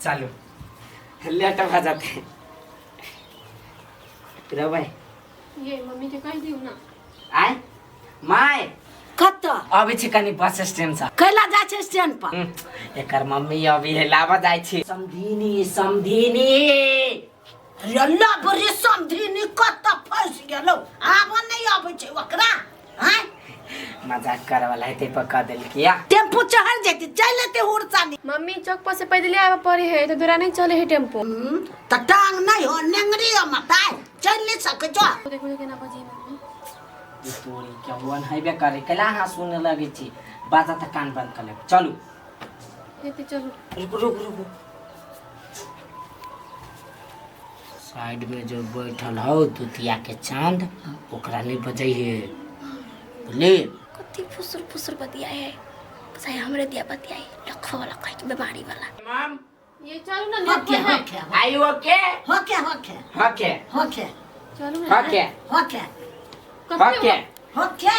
चलो लेट हो जाते हैं भाई। ये मम्मी के कह दियो ना आय माय कत अभी छै कनी बस स्टैंड से कैला जा छै स्टैंड पर एकर मम्मी अभी लावा जाय छै समधिनी अल्लाह बरे समधिनी कत फंस गेलो आब नहीं आबै छै ओकरा हैं मजाक करे वाला है ते पक्का दिल किया टेम्पू चढ़ जेती चल लेते हुरसानी मम्मी चौक पर से पैदल आवा पड़े है तो दूरा नहीं चले है टेम्पो त टांग नहीं हो नेंगरी मताय चल ले सके जो देखो केना बजी मम्मी ये तोरी क्या वन हाईवे करे कला हां सुने लगे छी बाजा त कान बंद कर ले चलो ये चलो रुको साइड में जो बैठल हो दुतिया के चांद ओकरा ले बजई है बोले कति फुसुर बतिया है सही हमरे दिया बतिया है लखो वाला कहीं बीमारी वाला मैम ये चलो ना net okay I okay okay चलो ना ओके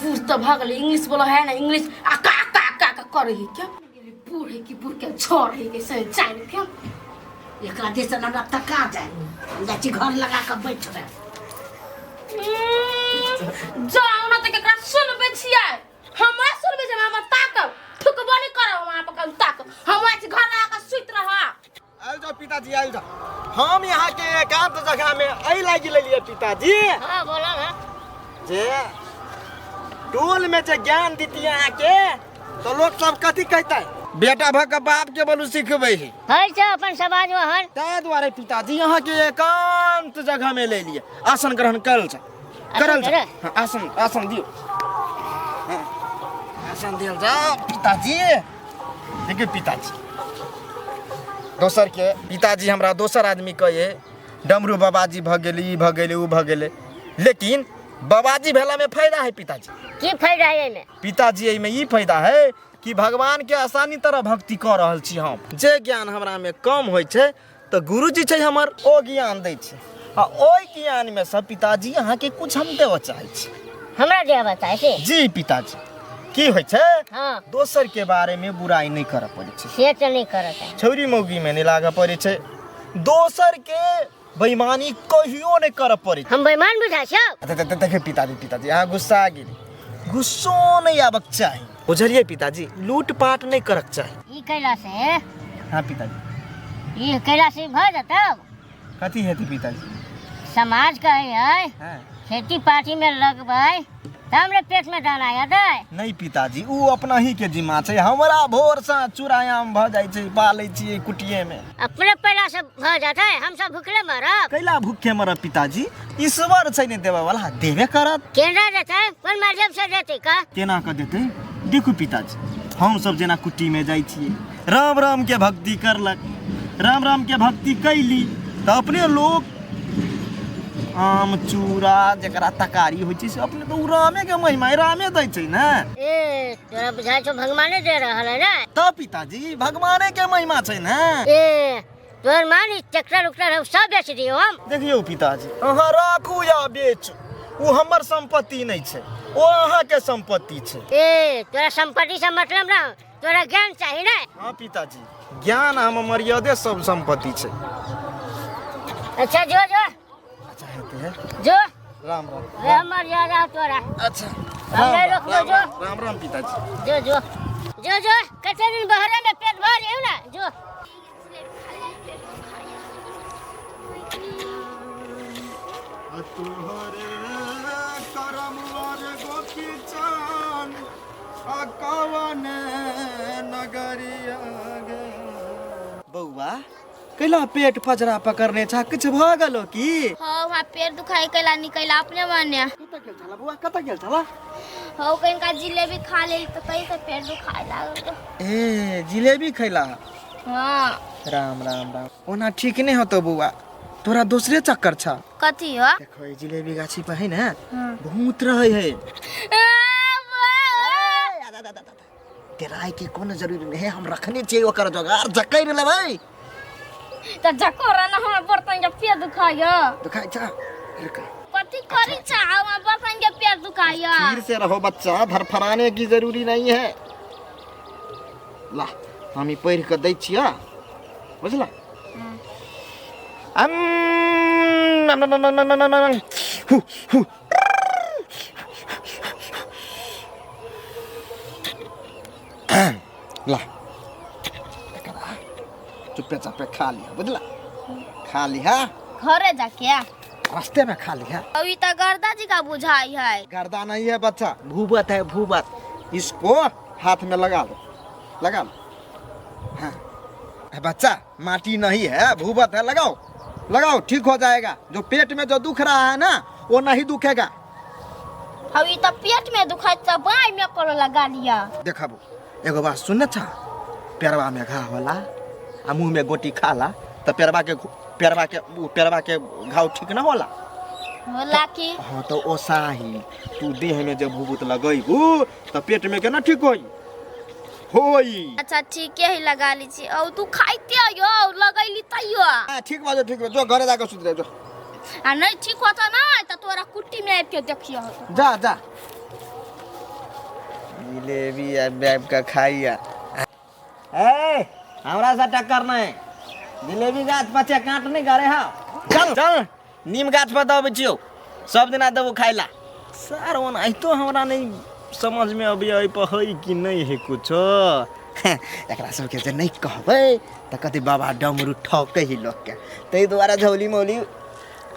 दूर तो भागल इंग्लिश बोला है ना इंग्लिश आका कर रही क्या बूढ़ है कि बूढ़ के छोड़ है कि सही चाइन क्या एकरा देसन हमरा तका जाए जाची घर लगा के बैठ रहे जाओ ना त केकरा सुनबे छियै हमरा सुनबे छै हमरा ताकब थुकबो नहीं करब हमरा पर ताक हमरा छै घर लगा के सुत रहा आइल जाओ पिताजी आइल जाओ हम यहाँ के एकांत जगह में आई लागी लेलिए पिताजी हां बोला ना जे टोल में जे ज्ञान दीती यहाँ के तो लोग सब कथी कहते बेटा भक बाप के बोलू सिखबै है अपन समाज में हर ताहि द्वारे पिताजी यहाँ के एकांत जगह में ले लिए आसन ग्रहण करल छ हाँ, आसन दियो हाँ, आसन दियल जाओ पिताजी देखिए पिताजी दोसर के पिताजी हमरा दोसर आदमी कहे डमरू बाबाजी भ गेली भ गेले उ भ गेले लेकिन बाबाजी भेला में फायदा है पिताजी की फायदा है में पिताजी एमे ई फायदा है कि भगवान के आसानी तरह भक्ति कर रहल छी हम जे ज्ञान हमरा में कम होय छै तो गुरुजी छै हमर ओ ज्ञान दै छै आ ओई ज्ञान में सब पिताजी अहाँ के कुछ हम देव चाहे छी हमरा जे बताए से जी पिताजी की होय छै हां दोसर के बारे में बुराई नहीं कर पड़े छै से तो नहीं करत है छौरी मौगी में नहीं लाग पड़े छै दोसर के बेईमानी कहियो नहीं कर पड़े हम बेईमान बुझा छ देखे पिताजी यहाँ गुस्सा आ गेली गुस्सो नहीं आबक चाही बुझलिए पिताजी लूटपाट नहीं करक चाही ई कैला से हाँ पिताजी ई कैला से भ जतब कथी हेतै पिताजी समाज कहे है हाँ खेती पार्टी में लगबै त हमरे पेट में दाना आदै नहीं पिताजी उ अपना ही के जिम्मा छै हमरा भोर से चुरायाम भ जाय छै पालै छी कुटिये में अपने पैला से भ जात है हम सब भूखले मरब कैला भूखे मरब पिताजी ईश्वर छै ने देवे वाला देवे करत केना देतै कोन माध्यम से देतै का केना क देतै देखू पिताजी हम सब जेना कुटी में जाय छियै राम राम के भक्ति करलक राम के भक्ति कैली त अपने लोग आम चूड़ा जकरा तकारी होइ छै से अपने तो रामे के महिमा रामे दै छै ना ए तोरा बुझाय छौ भगवाने दे रहल है ना त पिताजी भगवाने के महिमा छै ना ए तोर मानी ट्रैक्टर उक्टर सब बेच दियो हम देखियो पिताजी अहाँ राखू या बेचू वो हमर संपत्ति नहीं छै ओ अहाँ के संपत्ति छै ए तोरा संपत्ति से मतलब ना तोरा ज्ञान चाहिए ना हाँ पिताजी ज्ञान हम मर्यादे सब संपत्ति छै अच्छा जो अच्छा हेते है जो राम रे हमर याद तोरा अच्छा हमरे लोग जो राम पिताजी जो कते दिन बहरे में पेट भर है ना जो तुहरे करम रे गोपी चान अकवन नगरिया गे बौआ कैला पेट फजरा पकड़ने छा कुछ भ गेलो की हां वहां पेट दुखाई कैला निकैला अपने माने कत गेल छला बौआ कत गेल छला हो कहीं का जिलेबी खा ले तो कहीं से पेट दुखाए लागल ए जिलेबी खैला हां राम ओना ठीक नहीं होतो बौआ तोरा दूसरे चक्कर छा कथी हो देखो ये जिलेबी गाछी पे है ना बहुत रहे है तेराई के कोनो जरूरी नहीं है हम रखने चाहिए ओकर जोगार जकै रे भाई त जकोरा ना हमर बर्तन के पेट दुखाया दुखाई छा कथी करी चाह हमर बर्तन के पेट दुखाया फिर से रहो बच्चा धरफराने की जरूरी नहीं है ला हम ई पढ़ि के दै छियै बुझला हु हु ला चुप्पे चापे खा लिया बुझला खा लिया घरे जाके रास्ते में खा लिया अभी तो गर्दा जी का बुझाई है। गर्दा नहीं है बच्चा भूबत है भूबत इसको हाथ में लगा लो हाँ बच्चा माटी नहीं है भूबत है लगाओ लगाओ ठीक हो जाएगा जो पेट में जो दुख रहा है ना वो नहीं दुखेगा अभी तो पेट में दुखाई तो बाई में करो लगा लिया। देखा वो एगो बात सुनने था पेरवा में घा होला आ मुंह में गोटी खाला तो पेरवा के घाव ठीक ना होला होला की हाँ तो ओसा ही तू देह में जब भूबूत लगेबू तो पेट में केना ठीक होई अच्छा ठीक ही लगा लीजिए और तू खाइते यो लगैली तैयो ठीक बा जो घरे जाके सुत रहे जो आ नहीं ठीक होता ना तो तोरा कुट्टी में आके देखियो जा जिलेबी बैब का खाइया ए हमरा से टक्कर नहीं जिलेबी गाछ पछे काट नहीं करे हा चल नीम गाछ पर दब छियो सब दिन देबो खाइला सर ओन आई तो हमरा नहीं समझ में अभी आई पहई कि नहीं है कुछ एकरा सबके जे नहीं कहबै त कति बाबा डमरू ठोकै ही लोग के तै द्वारा झौली मौली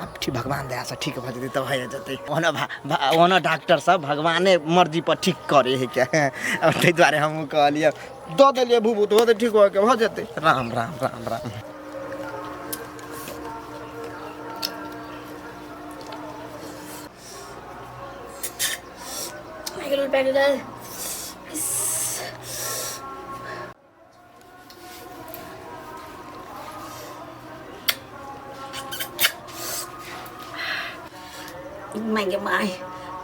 अब ठीक भगवान दया से ठीक भ जते त भए जते ओना डॉक्टर सब भगवाने मर्जी पर ठीक करे है क्या अब तै द्वारा हम कहलिए दो देलिए भूभूत हो त ठीक हो के भ जते राम राम राम राम मांगे माए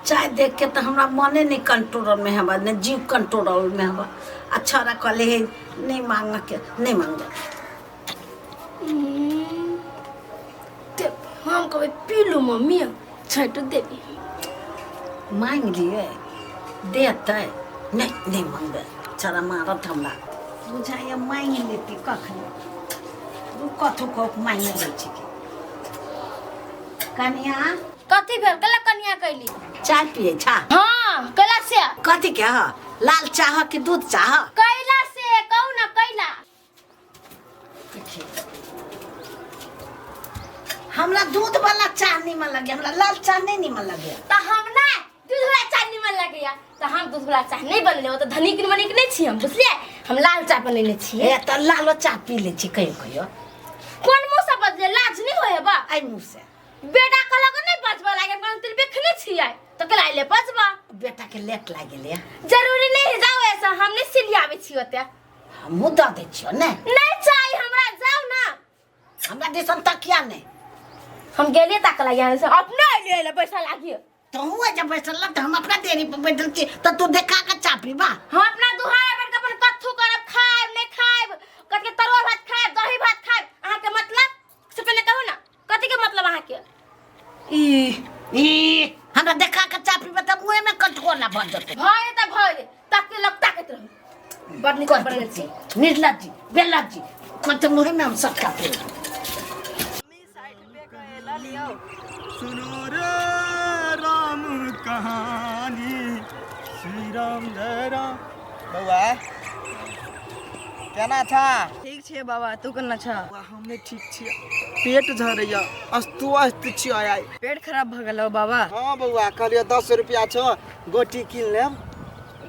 चाय देख के तो हमारा मने नहीं कंट्रोल में हवा नहीं जीव कंट्रोल में हवा अच्छा रख ले नहीं मांग के नहीं मांग हम कभी पी लू मम्मी छठ देवी मांग लिए देते नहीं मांगे चरा मारत हमरा बुझाइए मांग लेती कखनी कथो को मांग ले कन्या कथी भेल कला कन्या कैली चाय पिए छा हाँ कैला से कथी के ह लाल चाह कि दूध चाह कैला से कहू ना कैला हमरा दूध वाला चाह निमन लगे हमरा लाल चाह नहीं निमन लगे तो हम ना दूध वाला चाय निमन लगैया तो हम दूध वाला चाय नहीं बनले हो तो धनिक मनिक नहीं छी हम बुझलिए हम लाल चाय बनले छी ए त लालो चाह पी ले छी कहियो कोन मुंह से बदले लाज नहीं होए बा आई मुंह से बेटा कहला को नहीं बचबा लागे पर तिल बेखने छियै तो कला ले बचबा बेटा के लेट लागे ले जरूरी नहीं जाओ ऐसा हमने सिलियावे छी ओते हमू द दे छियो ने नहीं चाहिए हमरा जाओ ना हमरा दिसन तकिया ने हम गेलिए ताकला यहाँ से अपना ले ले पैसा लागियो तो हुआ जब बैठल त हम अपना देरी पर बैठल छी त तू देखा के चाह पीबा हम अपना दुहारा बैठ के अपन कथु करब खाएब नहीं खाएब कत के तरुआ भात खाएब दही भात खाएब अहाँ के मतलब से पहले कहू ना कथि के मतलब अहाँ के ई हमरा देखा के चाह पीबा त मुंह में कटको ना भर जते भय त भय ताके लगता के रह बड़ निक बनल छी निर्लज्जी बेलज्जी कत मुंह में हम सब खा पी सुनो रे राम कहानी श्री राम जय राम बउआ केना था ठीक छे बाबा तू केना छ हमने ठीक छियै पेट झरैया अस्वस्थ छियै पेट खराब भ गेलो बाबा हाँ बउआ कहलियो 10 रुपया छ गोटी किन लेम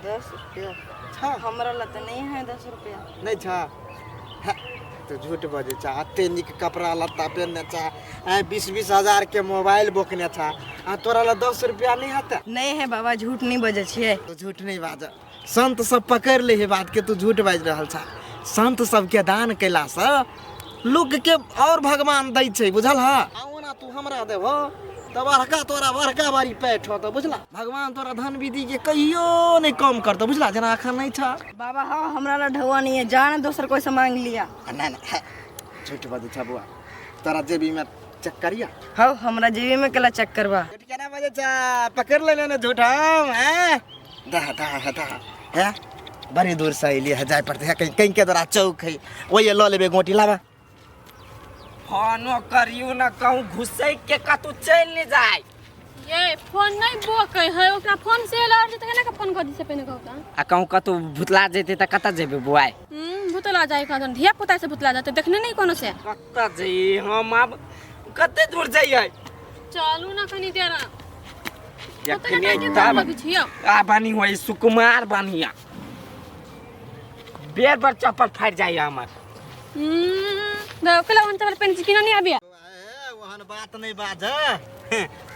10 रुपया छ हमरा ल त नहीं है 10 रुपया नहीं छ तो झूठ बजे छ अते निक कपड़ा लत्ता पहनने छ 20-20 हजार के मोबाइल बोकने छ आ तोरा ल 10 रुपया नहीं हता नहीं है बाबा झूठ नहीं बजे छिए तो झूठ नहीं बाज संत सब पकड़ ले है बात के तू झूठ बाज रहल छ संत सबके दान कैला से लोग के और भगवान दै छै बुझल हा आओ ना तू हमरा देबो त बड़का तोरा बड़का बारी पैठ हो तो बुझला भगवान तोरा धन विधि के कहियो नहीं कम करतो बुझला जना अखन नहीं छ बाबा हाँ हमरा ल ढवा नहीं है जाने दोसर कोई से मांग लिया ना ना झूठ बजे छ बुआ तोरा जेबी में चेक करिया हाँ हमरा जेबी में केला चेक करवा झूठ केना बजे छ पकड़ ले ने झूठ हम हैं दा है बड़ी दूर से अलिए है जाए पड़ते है कहीं कहीं के द्वारा चौक है वो ये लो लेबे गोटी लावा फोनो करियो ना कहूँ घुसै के कतू चल नहीं जाए ये फोन नहीं बोकै है ओकरा फोन से लड़ जेते केना के फोन कर दिसे पहले कहता आ कहूँ कतू भुतला जेते त कत जेबे बुआई भूतला जाए कहाँ धिया पुता से भूतला जाते देखने नहीं कोनो से कत जे हम अब कते दूर जाइए चलू ना कनी देर यखने तब आ बानी होई सुकुमार बानिया बेर पर चप्पल फाट जाइए हमर कला उन चप्पल पेन किना नहीं आबिया वहन बात नहीं बाज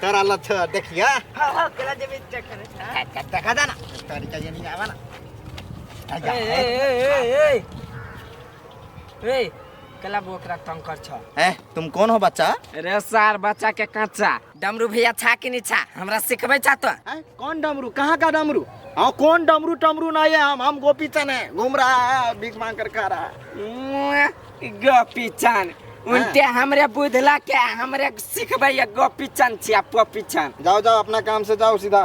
तेरा लछ देखिया हां कला जेबे चेक करे देखा जाना तरीका ये नहीं आवा ना ए कला बोकरा तंग कर छ तुम कौन हो बच्चा रे सार बच्चा के काचा डमरू भैया छा कि नहीं छा हमरा सिखबै चा तो कौन डमरू कहाँ का डमरू हाँ कौन डमरू टमरू नहीं है हम गोपी चन है घूम रहा है भीख मांग कर खा रहा है गोपी चन उनते हमरे बुधला के हमरे सिखबै गोपी चन छिया पोपी चन जाओ जाओ अपना काम से जाओ सीधा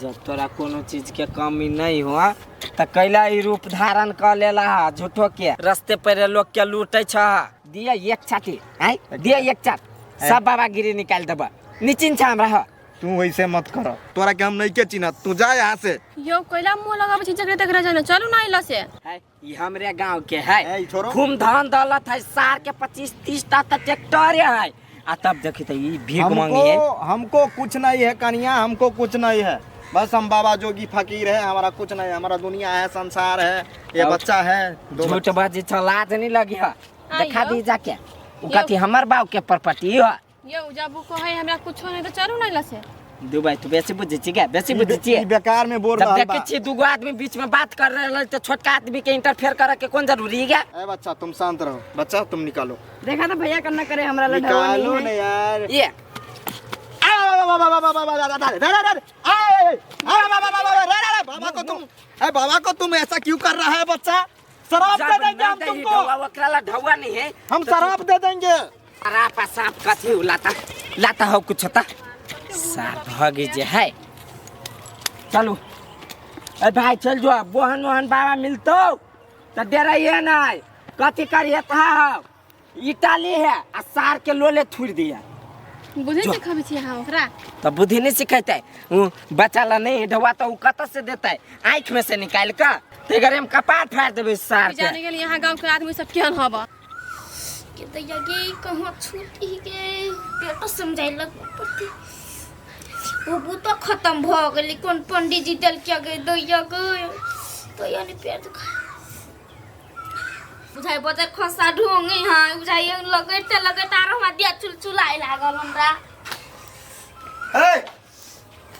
जब तोरा कोनो चीज के कमी नहीं हो त कैला ई रूप धारण कर लेला झूठो के रास्ते पर लोग के लूटे छ दिया एक छाती हैं दिया एक चाट सब बाबा गिरी निकाल देबा निचिन छ हमरा तू वैसे मत करो तोरा के हम नहीं के चिन्हत तू जा यहाँ से यो कोइला मुंह लगाबै छी जगरे तगरे जाना चलू ना इला से है ई हमरे गांव के है ए छोरो घूम धान दौलत है सार के 25-30 टा ट्रैक्टर है आ तब देखी त ई भीख मांगी है हमको कुछ नहीं है कन्या हमको कुछ नहीं है बस हम बाबा जोगी फकीर है हमारा कुछ नहीं है हमारा दुनिया है संसार है ये बच्चा है झूठ बाजी छ लाज नहीं लगी है देखा दी जाके उ कथी हमर बाव के प्रॉपर्टी है ये उजाबू को है हमरा कुछ नहीं तो चलू ना इला से दुबई तू बेसी बुझी छी क्या बेसी बुझी छी बेकार में बोल जब रहा देखे छी दुगो आदमी बीच में बात कर रहे हैं तो छोटका आदमी के इंटरफेयर करे के कौन जरूरी है क्या ए बच्चा तुम शांत रहो बच्चा तुम निकालो देखा ना भैया करना करे हमरा निकालो ना यार ये बाबा को तुम ऐसा क्यों कर रहा है बच्चा शराब दे देंगे हम तुमको वकराला ढौआ नहीं है हम शराब दे देंगे रापा सांप कथी लाता लाता हो कुछ होता सार भगी जे है चलो ए भाई चल जो बोहन वहन बाबा मिलतो त डेरा ये नहीं कथी करिए था इटाली है आ सार के लोले थुर दिया बुझे सिखाबै छी हां ओकरा तो बुद्धि नहीं सिखाते बच्चा ला नहीं ढवा तो कत से देता है आँख में से निकाल कर ते घरे हम कपाट फाड़ देबे सार के जाने के लिए यहाँ गांव के आदमी सब केहन हबा के दैया गे कहाँ छूटी गे पेटो समझाई लग पड़ती वो तो खत्म भ गेली कौन पंडित जी दल के गए दैया गे तो यानी पेट दुखा बुझाई बजार खसा ढोंगे हां बुझाई लगेते लगेते आरो हम दिया चुलचुलाई लागल हमरा ए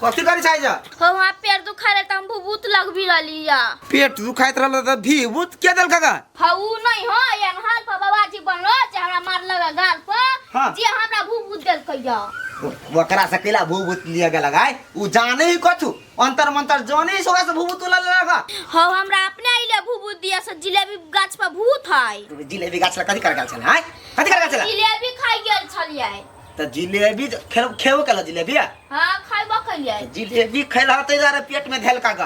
कथी करी छै जा हो वहां पेट दुखा रे त हम भूत लग भी रलिया पेट दुखाइत रहल त भी भूत के देल काका हाउ नहीं हो या हाल पर बाबाजी बनलो जे हमरा मार लगा गाल पर हाँ। जे हमरा भूत देल कहिया वकरा से केला भूत लिया गेल गाय उ जाने ही कथु अंतर मंतर जाने ही सोगा से भूत ला लगा हो हमरा अपने आइले भूत दिया से जिलेबी गाछ पर भूत है जिलेबी गाछ ला कथी कर गेल छल हाय कथी कर गेल छल जिलेबी खाइ गेल छलिए त जिलेबी खेबो केला जिलेबी हां खाइबो कलिए जिलेबी खैला त इधर पेट में धैल कागा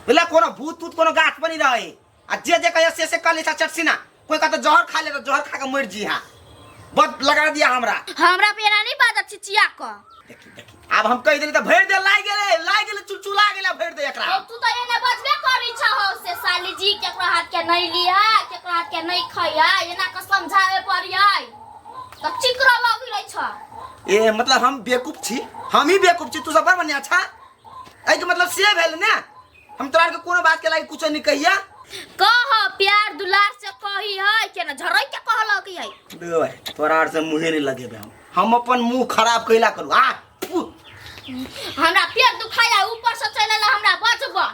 बोला कोनो भूत कोनो गाछ बनी रहे आ जे कहे से कले चटसिना कोई का तो जहर खा ले तो जहर खा के मर जी हां बद लगा दिया हमरा पे नहीं बात चिचिया को देखी अब हम कह देली त भेड़ दे लाग गेले चुलचुला गेले भेड़ दे एकरा तू तो एने बचबे करी छ हो से साली जी केकरा हाथ के नहीं लिया केकरा हाथ के नहीं खइया एना के समझावे पड़ियै त चिकरा लगी रही छ ए मतलब हम बेवकूफ छी हम ही बेवकूफ छी तू सब बड़ बढ़िया छ ए के मतलब से भेल ने हम तोरा के कोनो बात के लागी कुछ नहीं कहिया कह प्यार दुलार से कही है के ना झरई के कहल की है तोरा से मुंहे नहीं लगेबे हम अपन मुंह खराब कइला करू आ हमरा पेट दुखाया ऊपर से चलेला हमरा बचबा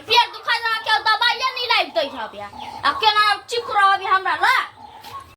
पेट दुखाया के दवाई नहीं लाइब दै छबिया आ केना चिकरा अभी हमरा ला